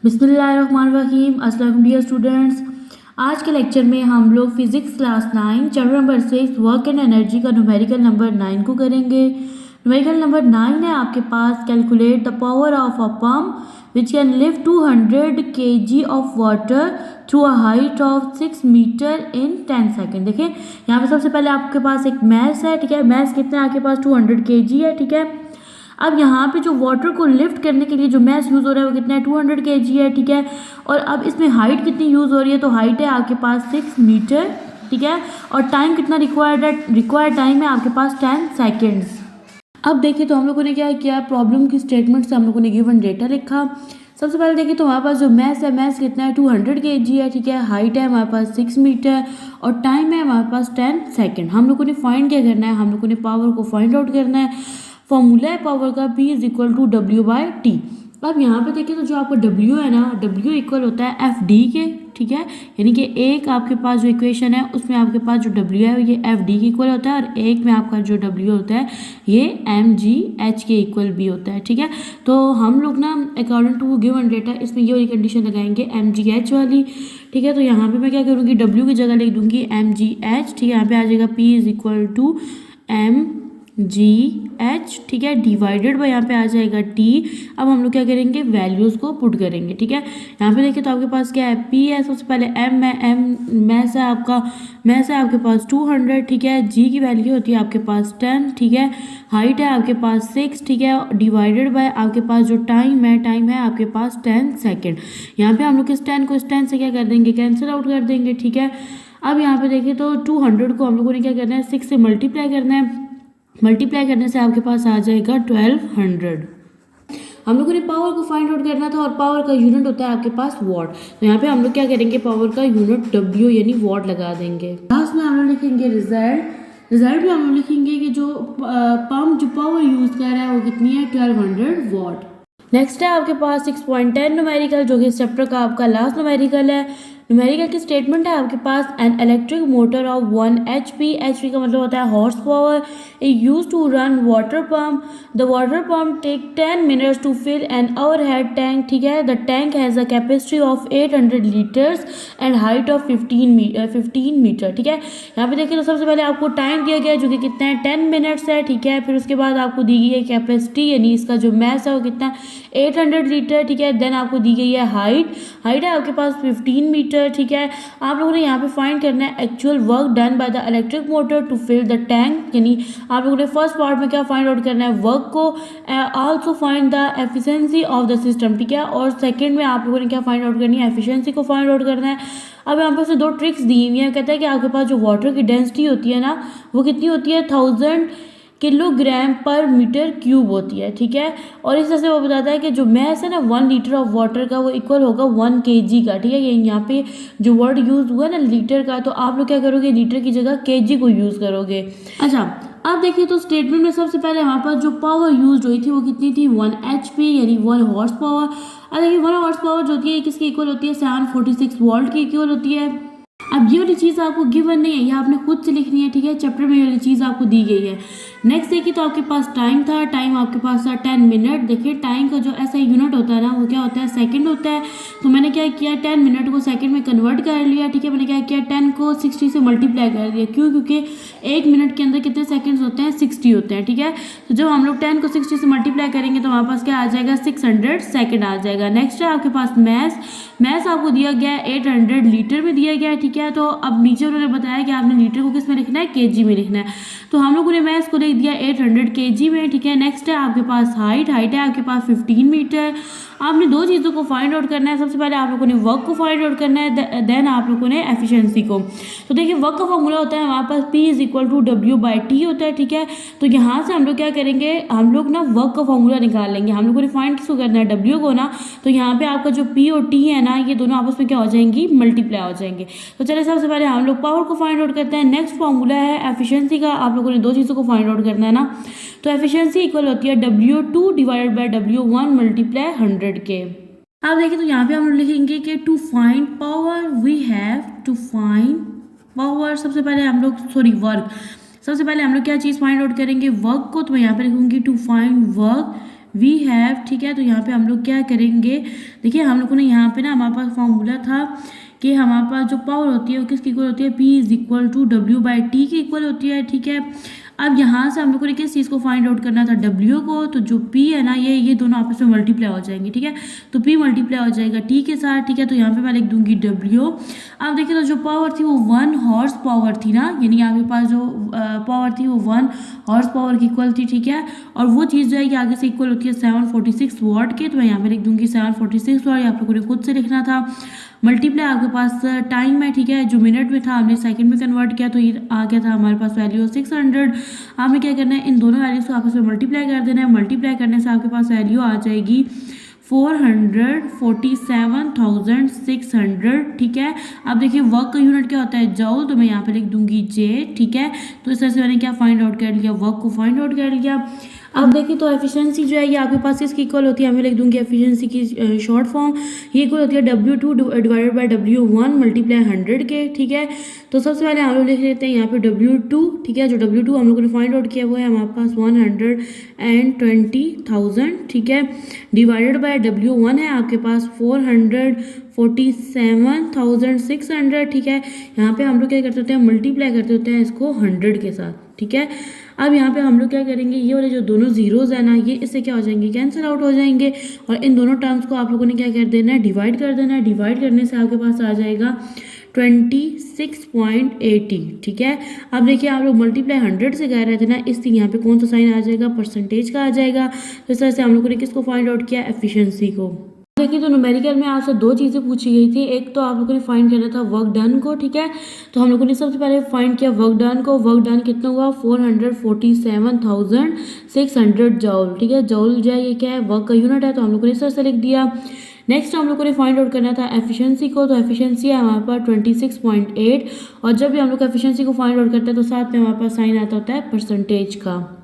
बिस्मिल्लाहिर्रहमानिर्रहीम। अस्सलाम वालेकुम डियर स्टूडेंट्स। आज के लेक्चर में हम लोग physics class 9 chapter number 6 work and energy का न्यूमेरिकल नंबर 9 को करेंगे। न्यूमेरिकल नंबर 9 है आपके पास calculate the power of a pump which can lift 200 kg of water through a height of 6 metre in 10 second. देखिए यहाँ पे सबसे पहले आपके पास एक मैस है, ठीक है। मैस कितना आपके पास 200 kg है, ठीक है। अब यहाँ पे जो वाटर को लिफ्ट करने के लिए जो मैस यूज़ हो रहा है वो कितना है 200 kg है, ठीक है। और अब इसमें हाइट कितनी यूज़ हो रही है, तो हाइट है आपके पास 6 मीटर, ठीक है। और टाइम कितना रिक्वायर्ड है, रिक्वायर्ड टाइम है आपके पास 10 सेकेंड्स। अब देखिए तो हम लोगों ने क्या किया, प्रॉब्लम की स्टेटमेंट से हम लोगों ने गिवन डेटा लिखा। सबसे पहले देखिए तो हमारे पास जो मैस है, मैस कितना है 200 kg है, ठीक है। हाइट है हमारे पास 6 मीटर और टाइम है हमारे पास 10 सेकेंड। हम लोगों ने फाइंड क्या करना है, हम लोगों ने पावर को फाइंड आउट करना है। फॉर्मूला है पावर का P is equal to W/T। अब यहाँ पे देखिए तो जो आपका W है ना, W इक्वल होता है FD के, ठीक है। यानी कि एक आपके पास जो इक्वेशन है उसमें आपके पास जो W है ये FD के इक्वल होता है और एक में आपका जो W होता है ये mgh के इक्वल भी होता है, ठीक है। तो हम लोग ना अकॉर्डिंग टू गिवन डेटा इसमें ये वाली कंडीशन लगाएंगे mgh वाली, ठीक है। तो यहाँ पे मैं क्या करूँगी, W की जगह लिख दूंगी mgh, ठीक है। यहाँ पे आ जाएगा P is equal to mgh, ठीक है, डिवाइडेड बाय यहाँ पे आ जाएगा T। अब हम लोग क्या करेंगे, वैल्यूज़ को पुट करेंगे, ठीक है। यहाँ पे देखिए तो आपके पास क्या है, P है, सबसे पहले M है, मैस है आपका, मैस है आपके पास 200, ठीक है। G की वैल्यू होती है आपके पास 10, ठीक है। हाइट है आपके पास 6, ठीक है, डिवाइडेड बाय आपके पास जो टाइम है आपके पास 10 सेकेंड। यहाँ पे हम लोग इस 10 को इस 10 से क्या कर देंगे, कैंसिल आउट कर देंगे, ठीक है। अब यहाँ पे देखिए तो 200 को हम लोगों ने क्या करना है, 6 से मल्टीप्लाई करना है। मल्टीप्लाई करने से आपके पास आ जाएगा 1200। हम लोगों ने पावर को फाइंड आउट करना था और पावर का यूनिट होता है आपके पास वॉट। तो यहाँ पे हम लोग क्या करेंगे, पावर का यूनिट W यानी वॉट लगा देंगे। लास्ट में हम लोग लिखेंगे रिजल्ट में हम लोग लिखेंगे कि जो पंप जो पावर यूज कर रहा है वो कितनी है, 1200 वॉट। नेक्स्ट है आपके पास 6.10 न्यूमेरिकल, जो कि इस चैप्टर का आपका लास्ट न्यूमेरिकल है। न्यूमेरिकल की स्टेटमेंट है आपके पास an electric motor of 1 HP, HP का मतलब होता है horse power, is use to run water pump. The water pump take 10 minutes to fill an overhead tank, ठीक है। The tank has a capacity of 800 litres and height of 15 metre, ठीक है। यहाँ पे देखिए तो सबसे पहले आपको टाइम दिया गया है जो कि कितना है 10 मिनट्स है, ठीक है। फिर उसके बाद आपको दी गई है कैपेसिटी यानी इसका जो मैस है वो कितना है 800 लीटर, ठीक है। देन आपको दी गई है हाइट है आपके पास 15 मीटर, ठीक है। आप लोगों ने यहाँ पे फाइंड करना है actual work done by the electric motor to fill the tank, यानी आप लोगों ने फर्स्ट पार्ट में क्या फाइंड आउट करना है, वर्क को, also find the efficiency of the system, ठीक है। और सेकंड में आप लोगों ने क्या फाइंड आउट करनी है, एफिशिएंसी को फाइंड आउट करना है। अब यहाँ पर दो ट्रिक्स दी हुई है, कहता है कि आपके पास जो वाटर की डेंसिटी होती है ना वो कितनी होती है 1000 किलोग्राम पर मीटर क्यूब होती है, ठीक है। और इस तरह से वो बताता है कि जो मैस है ना 1 लीटर ऑफ वाटर का वो इक्वल होगा 1 kg का, ठीक है। ये यहाँ पे जो वर्ड यूज हुआ ना लीटर का, तो आप लोग क्या करोगे, लीटर की जगह kg को यूज करोगे। अच्छा अब देखिए तो स्टेटमेंट में सबसे पहले हमारे पास जो पावर यूज हुई थी वो कितनी थी 1 HP यानी 1 हॉर्स पावर। अब देखिए 1 हॉर्स पावर जो होती है किसकी इक्वल होती है, 746 वोल्ट की इक्वल होती है। अब ये वाली चीज़ आपको गिवन नहीं है, ये आपने खुद से लिखनी है, ठीक है। चैप्टर में ये वाली चीज़ आपको दी गई है। नेक्स्ट देखिए तो आपके पास टाइम था, टाइम आपके पास था 10 मिनट। देखिए टाइम का जो ऐसा यूनिट होता है ना वो क्या होता है, सेकंड होता है। तो मैंने क्या किया, 10 मिनट को सेकंड में कन्वर्ट कर लिया, ठीक है। मैंने क्या किया, 10 को 60 से मल्टीप्लाई कर दिया। क्यों, क्योंकि 1 मिनट के अंदर कितने सेकेंड्स होते हैं, 60 होते हैं, ठीक है। तो जब हम लोग 10 को 60 से मल्टीप्लाई करेंगे तो हमारे पास क्या आ जाएगा, 600 सेकेंड आ जाएगा। नेक्स्ट है आपके पास मैस आपको दिया गया है 800 लीटर में दिया गया है, ठीक है। तो अब नीचे उन्होंने बताया कि आपने लीटर को किस में लिखना है, kg में लिखना है। तो हम लोगों ने मैस को लिख दिया 800 kg में, ठीक है। नेक्स्ट है आपके पास हाइट है आपके पास 15 मीटर। आपने दो चीज़ों को फाइंड आउट करना है, सबसे पहले आप लोगों ने वर्क को फाइंड आउट करना है, देन आप लोगों ने एफिशिएंसी को। तो देखिए वर्क का फॉर्मूला होता है हमारे पास P is equal to W/T होता है, ठीक है। तो यहाँ से हम लोग क्या करेंगे, हम लोग ना वर्क का फॉर्मूला निकाल लेंगे। हम लोगों ने फाइंड किसको करना है, W को ना। तो यहाँ पे आपका जो P और T है ना ये दोनों आपस में क्या हो जाएंगी, मल्टीप्लाई हो जाएंगे। तो चलिए सबसे पहले हम लोग पावर को फाइंड आउट करते हैं। नेक्स्ट फॉर्मूला है एफिशिएंसी का, आप लोगों ने दो चीज़ों को फाइंड आउट करना है ना। तो एफिशिएंसी इक्वल होती है W2 divided by W1 multiply 100 के। अब देखिए तो यहाँ पे हम लिखेंगे कि to find power we have to find power. सबसे पहले हम लोग वर्क, सबसे पहले हम लोग क्या चीज़ फाइंड आउट करेंगे, वर्क को। तो मैं यहाँ पे लिखूंगी to find work we have, ठीक है। तो यहाँ पे हम लोग क्या करेंगे, देखिए हम लोगों ने यहाँ पे ना हमारे पास फॉर्मूला था कि हमारे पास जो पावर होती है वो किसकी इक्वल होती है, P is equal to W/T की इक्वल होती है, ठीक है। अब यहाँ से हम लोग को किस चीज़ को फाइंड आउट करना था, W को। तो जो P है ना, ये दोनों आपस में मल्टीप्लाई हो जाएंगे, ठीक है। तो P मल्टीप्लाई हो जाएगा T के साथ, ठीक है। तो यहाँ पे मैं लिख दूंगी W। अब देखिए तो जो पावर थी वो 1 हॉर्स पावर थी ना, यानी आपके पास जो पावर थी वो 1 हॉर्स पावर की इक्वल थी, ठीक है। और वो चीज़ जो है कि आगे से इक्वल होती है 746 वाट के। तो मैं यहाँ पे लिख दूंगी 746 वाट, आप लोगों ने खुद से लिखना था। मल्टीप्लाई आपके पास टाइम है, ठीक है, जो मिनट में था हमने सेकंड में कन्वर्ट किया, तो ये आ गया था हमारे पास वैल्यू 600। आपने क्या करना है, इन दोनों वैल्यूज को आपस में मल्टीप्लाई कर देना है। मल्टीप्लाई करने से आपके पास वैल्यू आ जाएगी 447,600, ठीक है। अब देखिए वर्क का यूनिट क्या होता है, जूल। तो मैं यहाँ पे लिख दूंगी J, ठीक है। तो इस तरह से मैंने क्या फाइंड आउट कर लिया, वर्क को फाइंड आउट कर लिया। अब देखिए तो एफिशिएंसी जो है ये आपके पास किसकी इक्वल होती है, मैं लिख दूंगी एफिशिएंसी की शॉर्ट फॉर्म। ये इक्वल होती है W2 divided by W1 multiply 100 के, ठीक है। तो सबसे पहले हम लोग लिख लेते हैं यहाँ पे W2, ठीक है। जो W2 हम लोगों ने फाइंड आउट किया हुआ है हमारे पास 120,000, ठीक है, डिवाइडेड बाय W1 है आपके पास 447,600, ठीक है। यहाँ पे हम लोग क्या करते होते हैं, मल्टीप्लाई करते होते हैं इसको 100 के साथ, ठीक है। अब यहाँ पे हम लोग क्या करेंगे, ये वाले जो दोनों जीरोज है ना, ये इससे क्या हो जाएंगे, कैंसिल आउट हो जाएंगे। और इन दोनों टर्म्स को आप लोगों ने क्या कर देना है, डिवाइड कर देना है। डिवाइड करने से आपके पास आ जाएगा 26.80, ठीक है। अब देखिए आप लोग मल्टीप्लाई 100 से कह रहे थे ना, इसलिए यहाँ पे कौन सा साइन आ जाएगा, परसेंटेज का आ जाएगा। तो इस तरह से हम लोगों ने किसको फाइंड आउट किया, एफिशिएंसी को। देखिए तो न्यूमेरिकल में आपसे दो चीज़ें पूछी गई थी। एक तो आप लोगों ने फाइंड करना था वर्क डन को, ठीक है। तो हम लोगों ने सबसे पहले फाइंड किया वर्क डन को। वर्क डन कितना हुआ, 447,600 जॉल, ठीक है। जॉल जो है ये क्या है, वर्क का यूनिट है, तो हम लोगों ने इस तरह से लिख दिया। नेक्स्ट हम लोगों ने फाइंड आउट करना था एफिशिएंसी को। तो एफिशिएंसी है हमारे पास 26.8। और जब भी हम लोग एफिशिएंसी को फाइंड आउट करते हैं तो साथ में हमारे पास साइन आता होता है परसेंटेज का।